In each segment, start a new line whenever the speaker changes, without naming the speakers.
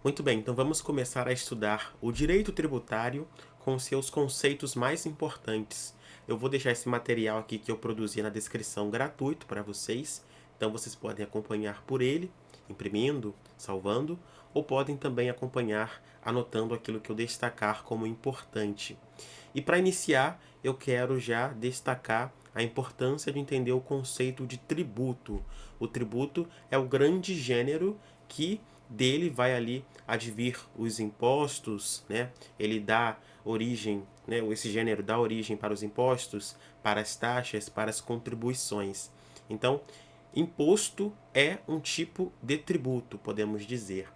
Muito bem, então vamos começar a estudar o direito tributário com seus conceitos mais importantes. Eu vou deixar esse material aqui que eu produzi na descrição gratuito para vocês, então vocês podem acompanhar por ele, imprimindo, salvando, ou podem também acompanhar anotando aquilo que eu destacar como importante. E para iniciar, eu quero já destacar a importância de entender o conceito de tributo. O tributo é o grande gênero que dele vai ali advir os impostos, né? Ele dá origem, né? Esse gênero dá origem para os impostos, para as taxas, para as contribuições. Então, imposto é um tipo de tributo, podemos dizer.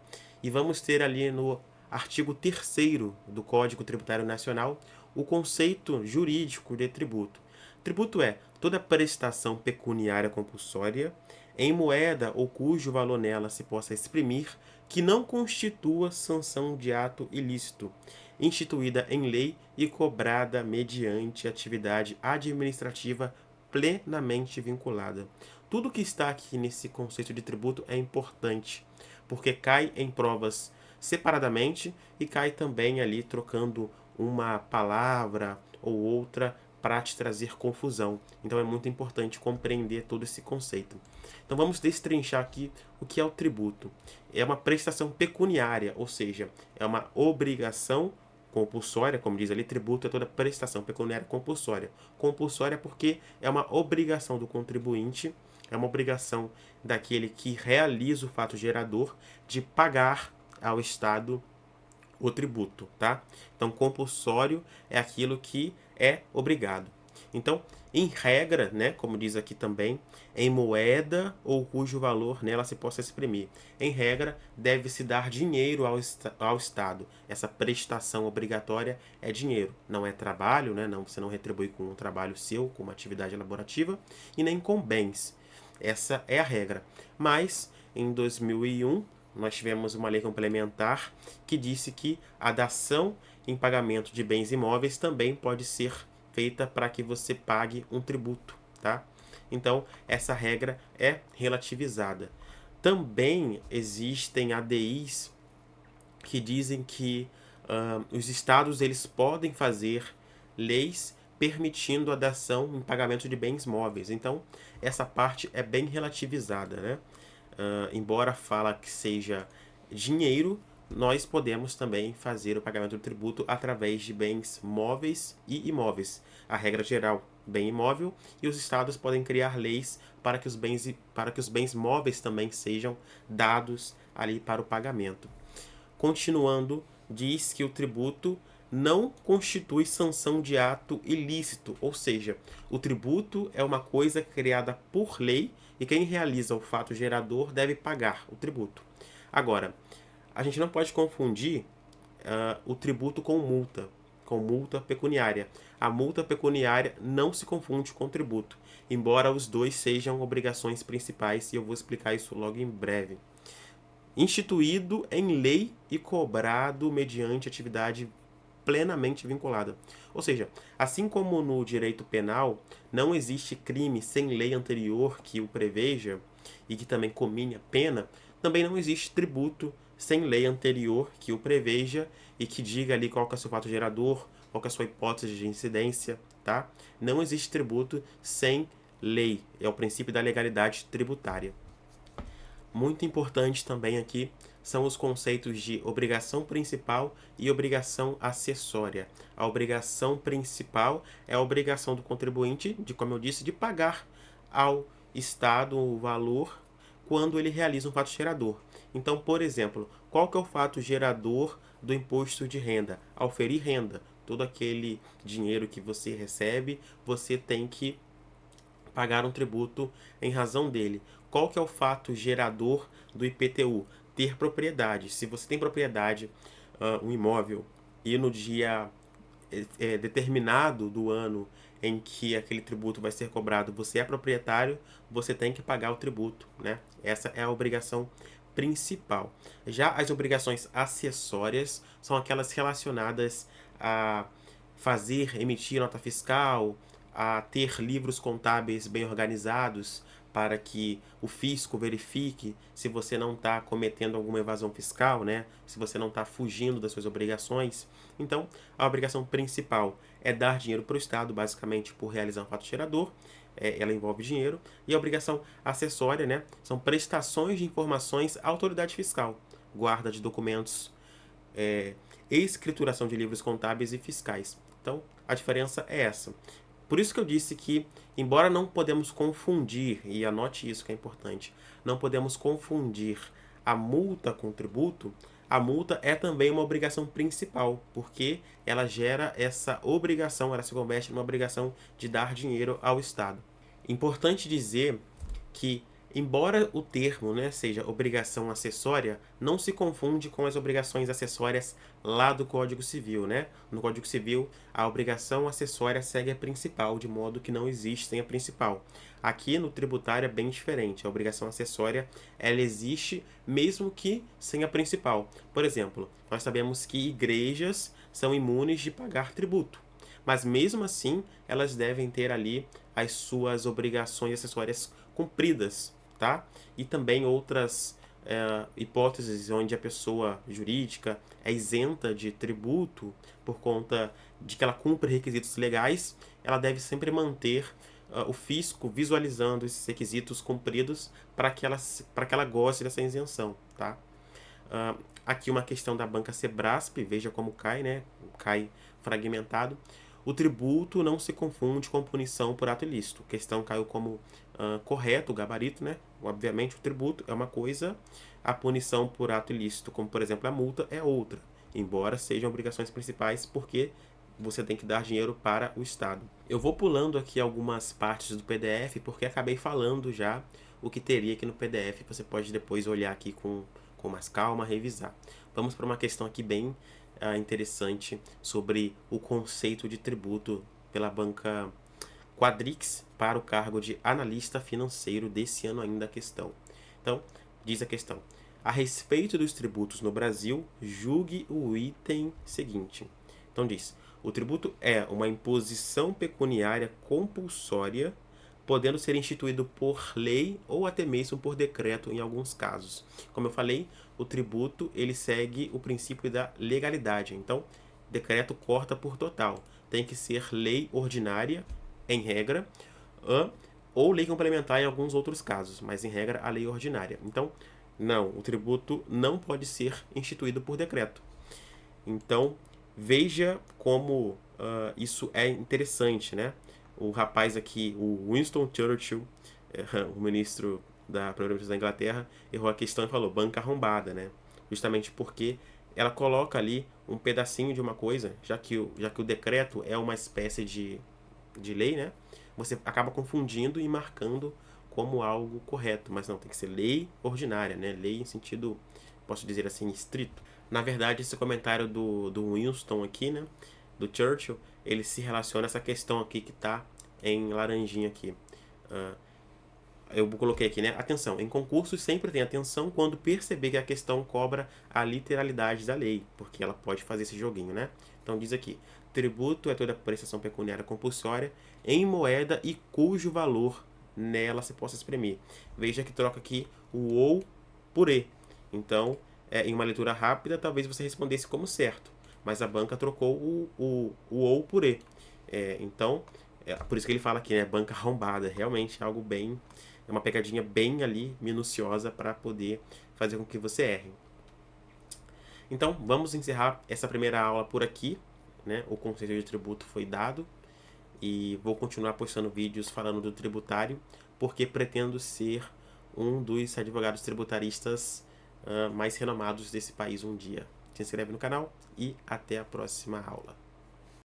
E vamos ter ali no artigo 3º do Código Tributário Nacional o conceito jurídico de tributo. Tributo é toda prestação pecuniária compulsória em moeda ou cujo valor nela se possa exprimir que não constitua sanção de ato ilícito, instituída em lei e cobrada mediante atividade administrativa plenamente vinculada. Tudo que está aqui nesse conceito de tributo é importante, porque cai em provas separadamente e cai também ali trocando uma palavra ou outra para te trazer confusão. Então é muito importante compreender todo esse conceito. Então vamos destrinchar aqui o que é o tributo. É uma prestação pecuniária, ou seja, é uma obrigação compulsória, como diz ali, tributo é toda prestação pecuniária compulsória. Compulsória porque é uma obrigação do contribuinte, é uma obrigação daquele que realiza o fato gerador de pagar ao Estado o tributo, tá? Então, compulsório é aquilo que é obrigado. Então, em regra, né, como diz aqui também, em moeda ou cujo valor nela se possa exprimir. Em regra, deve-se dar dinheiro ao Estado. Essa prestação obrigatória é dinheiro, não é trabalho, né? Não, você não retribui com um trabalho seu, com uma atividade elaborativa, e nem com bens. Essa é a regra. Mas, em 2001, nós tivemos uma lei complementar que disse que a dação em pagamento de bens imóveis também pode ser feita para que você pague um tributo, tá? Então, essa regra é relativizada. Também existem ADIs que dizem que os estados eles podem fazer leis permitindo a dação em pagamento de bens móveis. Então, essa parte é bem relativizada, né? Embora fala que seja dinheiro, nós podemos também fazer o pagamento do tributo através de bens móveis e imóveis. A regra geral, bem imóvel, e os estados podem criar leis para que os bens móveis também sejam dados ali para o pagamento. Continuando, diz que o tributo não constitui sanção de ato ilícito, ou seja, o tributo é uma coisa criada por lei e quem realiza o fato gerador deve pagar o tributo. Agora, a gente não pode confundir o tributo com multa pecuniária. A multa pecuniária não se confunde com tributo, embora os dois sejam obrigações principais e eu vou explicar isso logo em breve. Instituído em lei e cobrado mediante atividade plenamente vinculada. Ou seja, assim como no direito penal não existe crime sem lei anterior que o preveja e que também comine a pena, também não existe tributo sem lei anterior que o preveja e que diga ali qual que é o seu fato gerador, qual que é a sua hipótese de incidência, tá? Não existe tributo sem lei, é o princípio da legalidade tributária. Muito importante também aqui são os conceitos de obrigação principal e obrigação acessória. A obrigação principal é a obrigação do contribuinte, de como eu disse, de pagar ao Estado o valor quando ele realiza um fato gerador. Então, por exemplo, qual que é o fato gerador do imposto de renda? Auferir renda. Todo aquele dinheiro que você recebe, você tem que pagar um tributo em razão dele. Qual que é o fato gerador do IPTU? Ter propriedade. Se você tem propriedade, um imóvel, e no dia determinado do ano em que aquele tributo vai ser cobrado, você é proprietário, você tem que pagar o tributo, né? Essa é a obrigação principal. Já as obrigações acessórias são aquelas relacionadas a emitir nota fiscal, a ter livros contábeis bem organizados, para que o fisco verifique se você não está cometendo alguma evasão fiscal, né? Se você não está fugindo das suas obrigações. Então, a obrigação principal é dar dinheiro para o Estado, basicamente por realizar um fato gerador. Ela envolve dinheiro. E a obrigação acessória, né? São prestações de informações à autoridade fiscal, guarda de documentos, escrituração de livros contábeis e fiscais. Então, a diferença é essa. Por isso que eu disse que, embora não podemos confundir, e anote isso que é importante, não podemos confundir a multa com o tributo, a multa é também uma obrigação principal, porque ela gera essa obrigação, ela se converte numa obrigação de dar dinheiro ao Estado. Importante dizer que, embora o termo, né, seja obrigação acessória, não se confunde com as obrigações acessórias lá do Código Civil, né? No Código Civil, a obrigação acessória segue a principal, de modo que não existe sem a principal. Aqui no tributário é bem diferente. A obrigação acessória, ela existe mesmo que sem a principal. Por exemplo, nós sabemos que igrejas são imunes de pagar tributo, mas mesmo assim elas devem ter ali as suas obrigações acessórias cumpridas, tá? E também outras hipóteses onde a pessoa jurídica é isenta de tributo por conta de que ela cumpre requisitos legais, ela deve sempre manter o fisco visualizando esses requisitos cumpridos para que ela goste dessa isenção, tá? Aqui uma questão da banca Sebrasp, veja como cai, né? Cai fragmentado. O tributo não se confunde com punição por ato ilícito. A questão caiu como correto, o gabarito, né? Obviamente o tributo é uma coisa, a punição por ato ilícito, como por exemplo a multa, é outra. Embora sejam obrigações principais, porque você tem que dar dinheiro para o Estado. Eu vou pulando aqui algumas partes do PDF, porque acabei falando já o que teria aqui no PDF. Você pode depois olhar aqui com mais calma, revisar. Vamos para uma questão aqui bem interessante sobre o conceito de tributo pela banca Quadrix para o cargo de analista financeiro, desse ano ainda a questão. Então, diz a questão: a respeito dos tributos no Brasil, julgue o item seguinte. Então diz: o tributo é uma imposição pecuniária compulsória, podendo ser instituído por lei ou até mesmo por decreto em alguns casos. Como eu falei, o tributo ele segue o princípio da legalidade. Então, decreto corta por total. Tem que ser lei ordinária, em regra, ou lei complementar em alguns outros casos, mas em regra a lei ordinária. Então, não, o tributo não pode ser instituído por decreto. Então, veja como isso é interessante, né? O rapaz aqui, o Winston Churchill, o ministro da Primeira-Ministra da Inglaterra, errou a questão e falou banca arrombada, né? Justamente porque ela coloca ali um pedacinho de uma coisa, já que o decreto é uma espécie de lei, né? Você acaba confundindo e marcando como algo correto, mas não, tem que ser lei ordinária, né? Lei em sentido, posso dizer assim, estrito. Na verdade, esse comentário do Winston aqui, né? Do Churchill, ele se relaciona a essa questão aqui que está em laranjinha aqui. Eu coloquei aqui, né? Atenção, em concursos sempre tem atenção quando perceber que a questão cobra a literalidade da lei, porque ela pode fazer esse joguinho, né? Então diz aqui: tributo é toda prestação pecuniária compulsória em moeda e cujo valor nela se possa exprimir. Veja que troca aqui o ou por e. Então, em uma leitura rápida, talvez você respondesse como certo, mas a banca trocou o ou por e. Então, por isso que ele fala aqui, né? Banca arrombada. Realmente é algo bem... É uma pegadinha bem ali, minuciosa, para poder fazer com que você erre. Então, vamos encerrar essa primeira aula por aqui, né? O conceito de tributo foi dado. E vou continuar postando vídeos falando do tributário, porque pretendo ser um dos advogados tributaristas mais renomados desse país um dia. Se inscreve no canal e até a próxima aula.